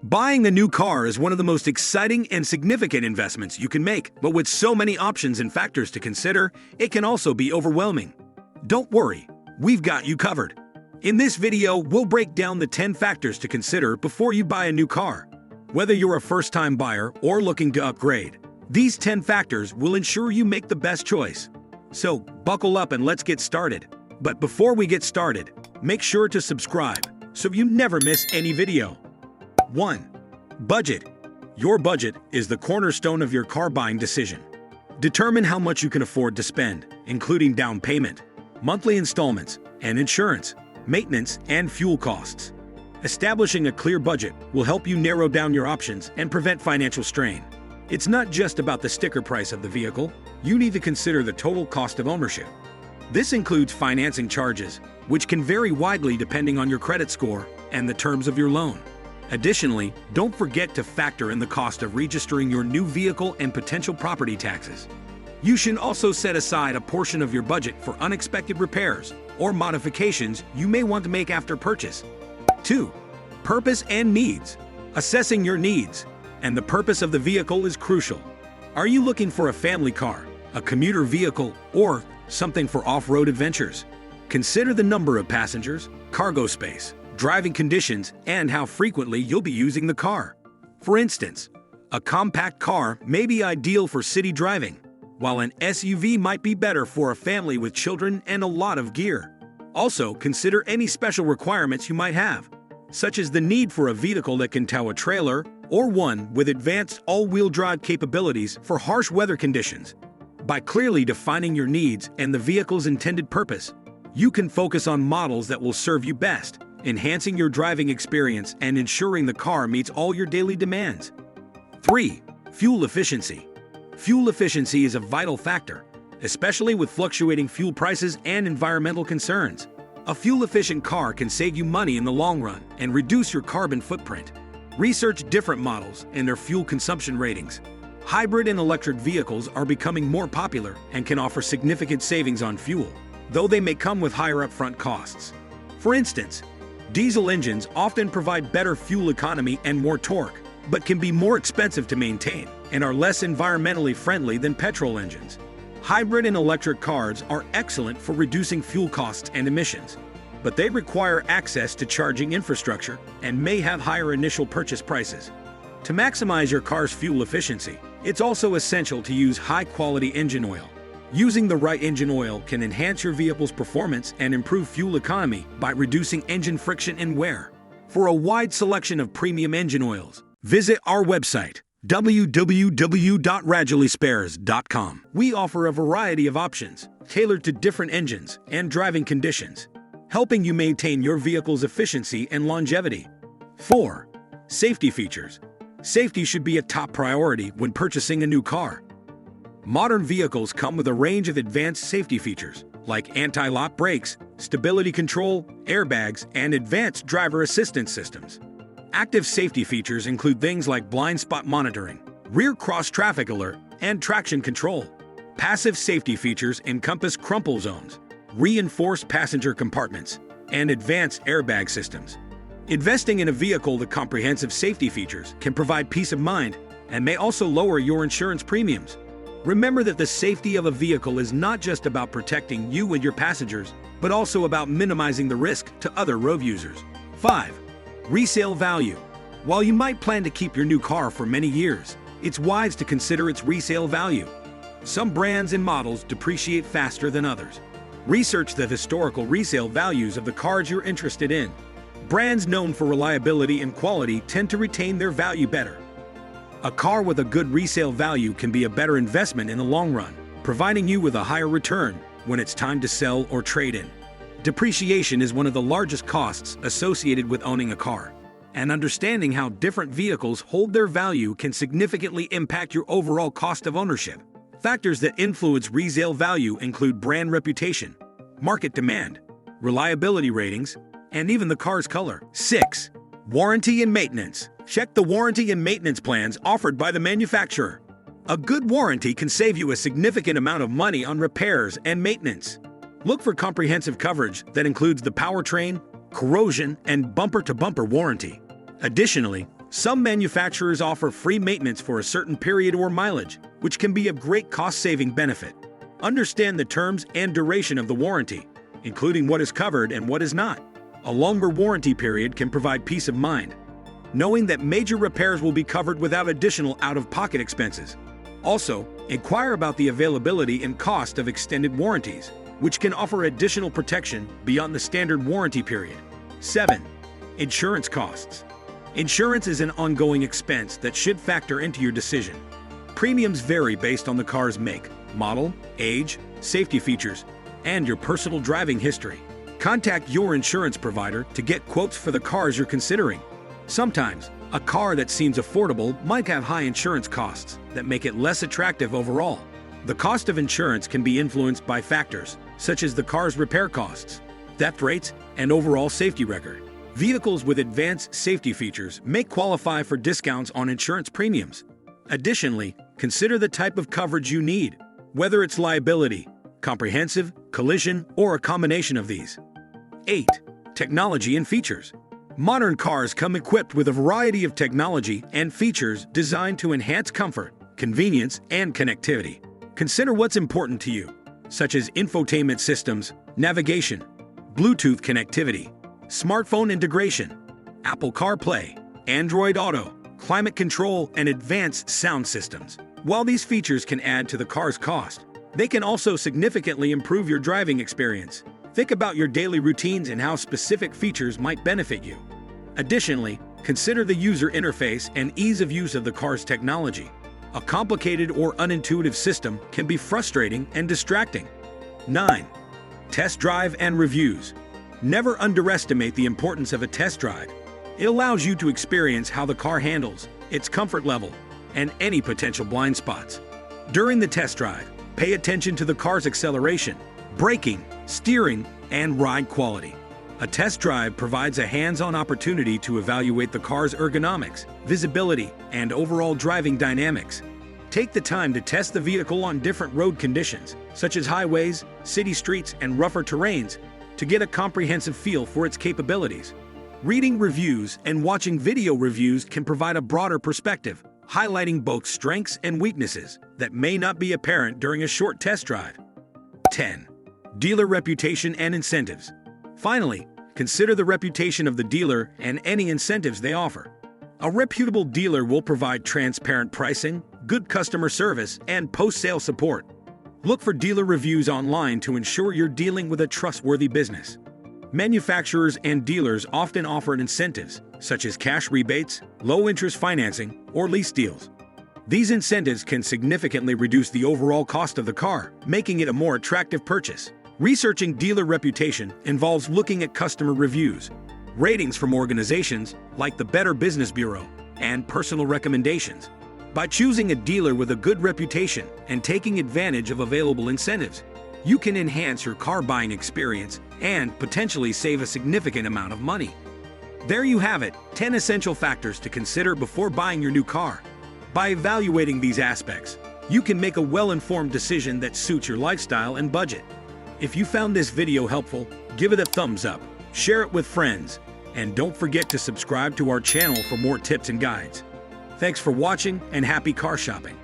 Buying a new car is one of the most exciting and significant investments you can make, but with so many options and factors to consider, it can also be overwhelming. Don't worry, we've got you covered. In this video, we'll break down the 10 factors to consider before you buy a new car. Whether you're a first-time buyer or looking to upgrade, these 10 factors will ensure you make the best choice. So, buckle up and let's get started. But before we get started, make sure to subscribe so you never miss any video. 1. Budget. Your budget is the cornerstone of your car buying decision. Determine how much you can afford to spend, including down payment, monthly installments, and insurance, maintenance, and fuel costs. Establishing a clear budget will help you narrow down your options and prevent financial strain. It's not just about the sticker price of the vehicle. You need to consider the total cost of ownership. This includes financing charges, which can vary widely depending on your credit score and the terms of your loan. Additionally, don't forget to factor in the cost of registering your new vehicle and potential property taxes. You should also set aside a portion of your budget for unexpected repairs or modifications you may want to make after purchase. 2. Purpose and needs. Assessing your needs and the purpose of the vehicle is crucial. Are you looking for a family car, a commuter vehicle, or something for off-road adventures? Consider the number of passengers, cargo space, driving conditions, and how frequently you'll be using the car. For instance, a compact car may be ideal for city driving, while an SUV might be better for a family with children and a lot of gear. Also, consider any special requirements you might have, such as the need for a vehicle that can tow a trailer or one with advanced all-wheel drive capabilities for harsh weather conditions. By clearly defining your needs and the vehicle's intended purpose, you can focus on models that will serve you best, enhancing your driving experience and ensuring the car meets all your daily demands. 3. Fuel efficiency. Fuel efficiency is a vital factor, especially with fluctuating fuel prices and environmental concerns. A fuel-efficient car can save you money in the long run and reduce your carbon footprint. Research different models and their fuel consumption ratings. Hybrid and electric vehicles are becoming more popular and can offer significant savings on fuel, though they may come with higher upfront costs. For instance, diesel engines often provide better fuel economy and more torque, but can be more expensive to maintain and are less environmentally friendly than petrol engines. Hybrid and electric cars are excellent for reducing fuel costs and emissions, but they require access to charging infrastructure and may have higher initial purchase prices. To maximize your car's fuel efficiency, it's also essential to use high-quality engine oil. Using the right engine oil can enhance your vehicle's performance and improve fuel economy by reducing engine friction and wear. For a wide selection of premium engine oils, visit our website, www.radulyspares.com. We offer a variety of options tailored to different engines and driving conditions, helping you maintain your vehicle's efficiency and longevity. 4. Safety features. Safety should be a top priority when purchasing a new car. Modern vehicles come with a range of advanced safety features, like anti-lock brakes, stability control, airbags, and advanced driver assistance systems. Active safety features include things like blind spot monitoring, rear cross-traffic alert, and traction control. Passive safety features encompass crumple zones, reinforced passenger compartments, and advanced airbag systems. Investing in a vehicle with comprehensive safety features can provide peace of mind and may also lower your insurance premiums. Remember that the safety of a vehicle is not just about protecting you and your passengers, but also about minimizing the risk to other road users. 5. Resale value. While you might plan to keep your new car for many years, it's wise to consider its resale value. Some brands and models depreciate faster than others. Research the historical resale values of the cars you're interested in. Brands known for reliability and quality tend to retain their value better. A car with a good resale value can be a better investment in the long run, providing you with a higher return when it's time to sell or trade in. Depreciation is one of the largest costs associated with owning a car, and understanding how different vehicles hold their value can significantly impact your overall cost of ownership. Factors that influence resale value include brand reputation, market demand, reliability ratings, and even the car's color. 6. Warranty and maintenance. Check the warranty and maintenance plans offered by the manufacturer. A good warranty can save you a significant amount of money on repairs and maintenance. Look for comprehensive coverage that includes the powertrain, corrosion, and bumper-to-bumper warranty. Additionally, Some manufacturers offer free maintenance for a certain period or mileage, which can be of great cost-saving benefit. Understand the terms and duration of the warranty, including what is covered and what is not. A longer warranty period can provide peace of mind, knowing that major repairs will be covered without additional out-of-pocket expenses. Also, inquire about the availability and cost of extended warranties, which can offer additional protection beyond the standard warranty period. 7. Insurance costs. Insurance is an ongoing expense that should factor into your decision. Premiums vary based on the car's make, model, age, safety features, and your personal driving history. Contact your insurance provider to get quotes for the cars you're considering. Sometimes, a car that seems affordable might have high insurance costs that make it less attractive overall. The cost of insurance can be influenced by factors such as the car's repair costs, theft rates, and overall safety record. Vehicles with advanced safety features may qualify for discounts on insurance premiums. Additionally, consider the type of coverage you need, whether it's liability, comprehensive, collision, or a combination of these. 8. Technology and features. Modern cars come equipped with a variety of technology and features designed to enhance comfort, convenience, and connectivity. Consider what's important to you, such as infotainment systems, navigation, Bluetooth connectivity, smartphone integration, Apple CarPlay, Android Auto, climate control, and advanced sound systems. While these features can add to the car's cost, they can also significantly improve your driving experience. Think about your daily routines and how specific features might benefit you. Additionally, consider the user interface and ease of use of the car's technology. A complicated or unintuitive system can be frustrating and distracting. 9. Test drive and reviews. Never underestimate the importance of a test drive. It allows you to experience how the car handles, its comfort level, and any potential blind spots. During the test drive, pay attention to the car's acceleration, braking, steering, and ride quality. A test drive provides a hands-on opportunity to evaluate the car's ergonomics, visibility, and overall driving dynamics. Take the time to test the vehicle on different road conditions, such as highways, city streets, and rougher terrains, to get a comprehensive feel for its capabilities. Reading reviews and watching video reviews can provide a broader perspective, highlighting both strengths and weaknesses that may not be apparent during a short test drive. 10. Dealer reputation and incentives. Finally, consider the reputation of the dealer and any incentives they offer. A reputable dealer will provide transparent pricing, good customer service, and post-sale support. Look for dealer reviews online to ensure you're dealing with a trustworthy business. Manufacturers and dealers often offer incentives, such as cash rebates, low-interest financing, or lease deals. These incentives can significantly reduce the overall cost of the car, making it a more attractive purchase. Researching dealer reputation involves looking at customer reviews, ratings from organizations like the Better Business Bureau, and personal recommendations. By choosing a dealer with a good reputation and taking advantage of available incentives, you can enhance your car buying experience and potentially save a significant amount of money. There you have it, 10 essential factors to consider before buying your new car. By evaluating these aspects, you can make a well-informed decision that suits your lifestyle and budget. If you found this video helpful, give it a thumbs up, share it with friends, and don't forget to subscribe to our channel for more tips and guides. Thanks for watching and happy car shopping.